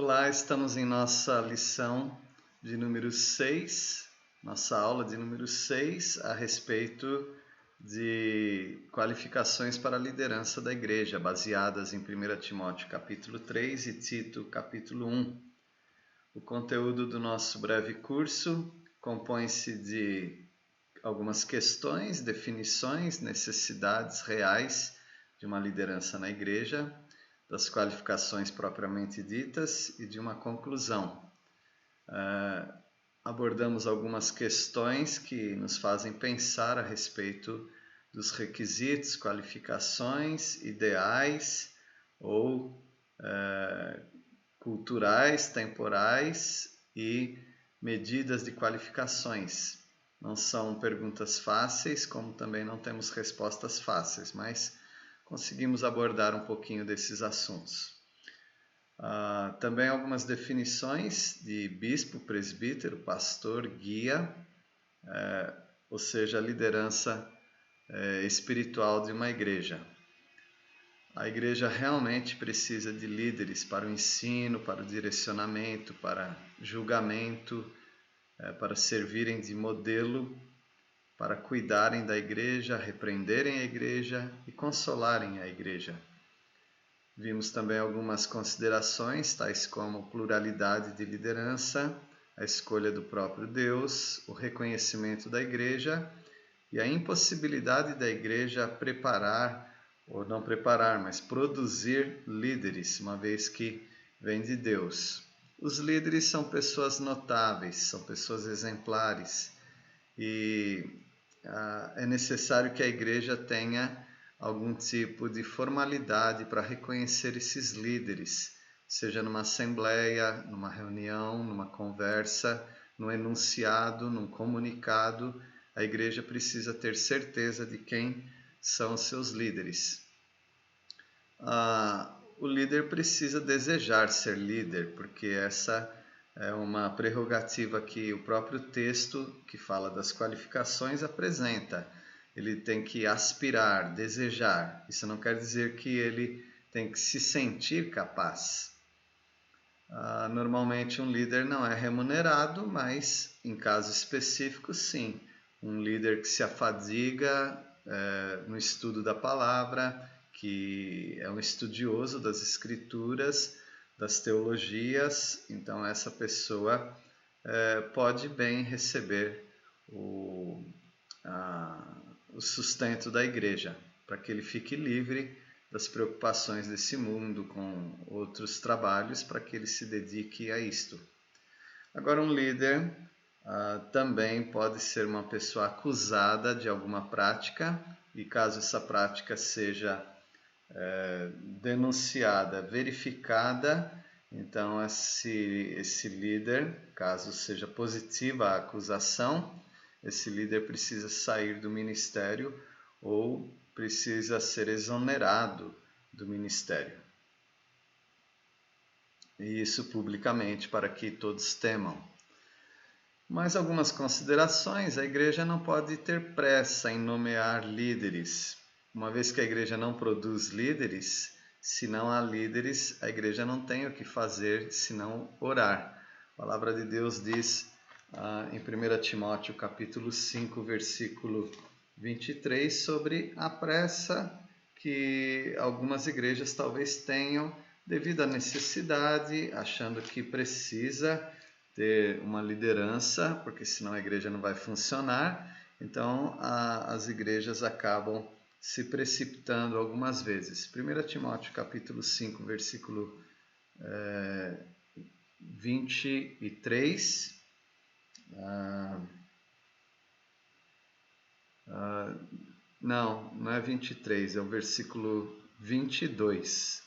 Olá, estamos em nossa lição de número 6, nossa aula de número 6 a respeito de qualificações para a liderança da igreja, baseadas em 1 Timóteo capítulo 3 e Tito capítulo 1. O conteúdo do nosso breve curso compõe-se de algumas questões, definições, necessidades reais de uma liderança na igreja, das qualificações propriamente ditas e de uma conclusão. Abordamos algumas questões que nos fazem pensar a respeito dos requisitos, qualificações, ideais ou culturais, temporais e medidas de qualificações. Não são perguntas fáceis, como também não temos respostas fáceis, mas conseguimos abordar um pouquinho desses assuntos. Também algumas definições de bispo, presbítero, pastor, guia, ou seja, a liderança espiritual de uma igreja. A igreja realmente precisa de líderes para o ensino, para o direcionamento, para julgamento, para servirem de modelo, para cuidarem da igreja, repreenderem a igreja e consolarem a igreja. Vimos também algumas considerações, tais como pluralidade de liderança, a escolha do próprio Deus, o reconhecimento da igreja e a impossibilidade da igreja preparar, ou não preparar, mas produzir líderes, uma vez que vem de Deus. Os líderes são pessoas notáveis, são pessoas exemplares e é necessário que a igreja tenha algum tipo de formalidade para reconhecer esses líderes, seja numa assembleia, numa reunião, numa conversa, num enunciado, num comunicado. A igreja precisa ter certeza de quem são os seus líderes. O líder precisa desejar ser líder, porque essa é uma prerrogativa que o próprio texto que fala das qualificações apresenta. Ele tem que aspirar, desejar. Isso não quer dizer que ele tem que se sentir capaz. Normalmente um líder não é remunerado, mas em casos específicos sim. Um líder que se afadiga no estudo da palavra, que é um estudioso das escrituras, das teologias, então essa pessoa pode bem receber o sustento da igreja, para que ele fique livre das preocupações desse mundo com outros trabalhos, para que ele se dedique a isto. Agora, um líder também pode ser uma pessoa acusada de alguma prática, e caso essa prática seja denunciada, verificada, então esse líder, caso seja positiva a acusação, esse líder precisa sair do ministério ou precisa ser exonerado do ministério. E isso publicamente para que todos temam. Mais algumas considerações: a igreja não pode ter pressa em nomear líderes. Uma vez que a igreja não produz líderes, se não há líderes, a igreja não tem o que fazer senão orar. A palavra de Deus diz em 1 Timóteo capítulo 5, versículo 23, sobre a pressa que algumas igrejas talvez tenham devido à necessidade, achando que precisa ter uma liderança, porque senão a igreja não vai funcionar. Então as igrejas acabam se precipitando algumas vezes. 1 Timóteo capítulo 5, versículo 23. Não é 23, é o versículo 22.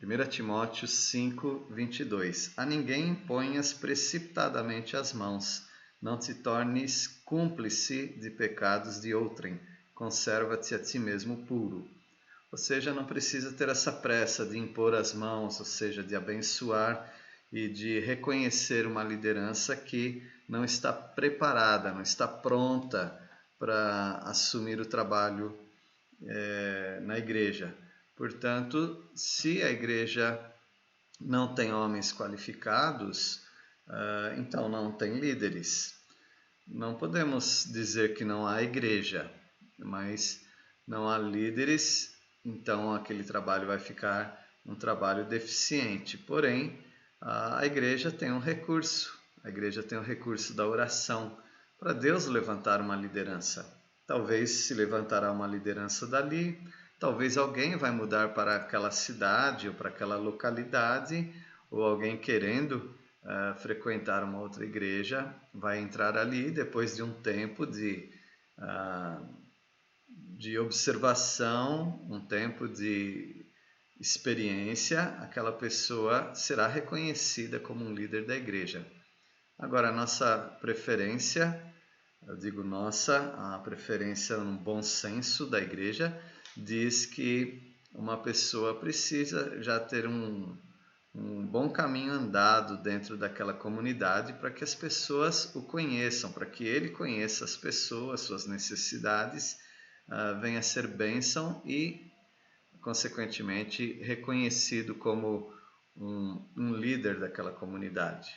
1 Timóteo 5, 22. A ninguém imponhas precipitadamente as mãos, não te tornes cúmplice de pecados de outrem, conserva-te a ti mesmo puro. Ou seja, não precisa ter essa pressa de impor as mãos, ou seja, de abençoar e de reconhecer uma liderança que não está preparada, não está pronta para assumir o trabalho na igreja. Portanto, se a igreja não tem homens qualificados, então não tem líderes. Não podemos dizer que não há igreja, mas não há líderes, então aquele trabalho vai ficar um trabalho deficiente. Porém, a igreja tem um recurso, a igreja tem o recurso da oração para Deus levantar uma liderança. Talvez se levantará uma liderança dali, talvez alguém vai mudar para aquela cidade ou para aquela localidade, ou alguém querendo frequentar uma outra igreja vai entrar ali depois de um tempo de observação, um tempo de experiência, aquela pessoa será reconhecida como um líder da igreja. Agora, a nossa preferência, eu digo nossa, a preferência no bom senso da igreja, diz que uma pessoa precisa já ter um bom caminho andado dentro daquela comunidade para que as pessoas o conheçam, para que ele conheça as pessoas, suas necessidades, venha a ser bênção e, consequentemente, reconhecido como um líder daquela comunidade.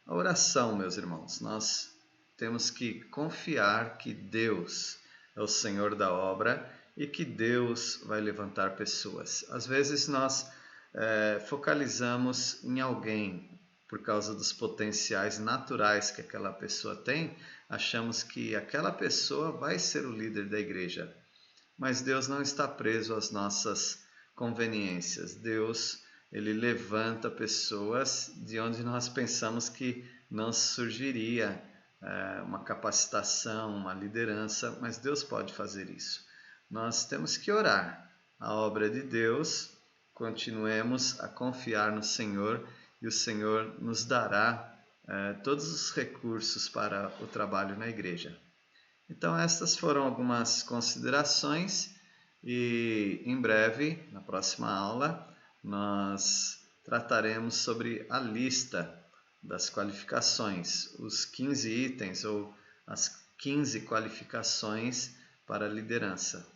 A oração, meus irmãos, nós temos que confiar que Deus é o Senhor da obra e que Deus vai levantar pessoas. Às vezes nós focalizamos em alguém por causa dos potenciais naturais que aquela pessoa tem, achamos que aquela pessoa vai ser o líder da igreja. Mas Deus não está preso às nossas conveniências. Deus, ele levanta pessoas de onde nós pensamos que não surgiria uma capacitação, uma liderança, mas Deus pode fazer isso. Nós temos que orar a obra de Deus, continuemos a confiar no Senhor e o Senhor nos dará todos os recursos para o trabalho na igreja. Então, estas foram algumas considerações e em breve, na próxima aula, nós trataremos sobre a lista das qualificações, os 15 itens ou as 15 qualificações para a liderança.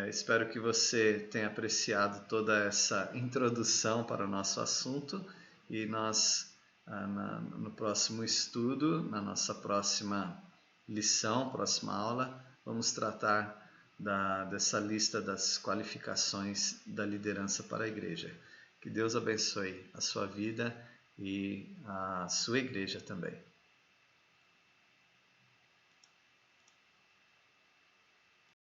Espero que você tenha apreciado toda essa introdução para o nosso assunto e nós, no próximo estudo, na nossa próxima lição, próxima aula, vamos tratar dessa lista das qualificações da liderança para a igreja. Que Deus abençoe a sua vida e a sua igreja também.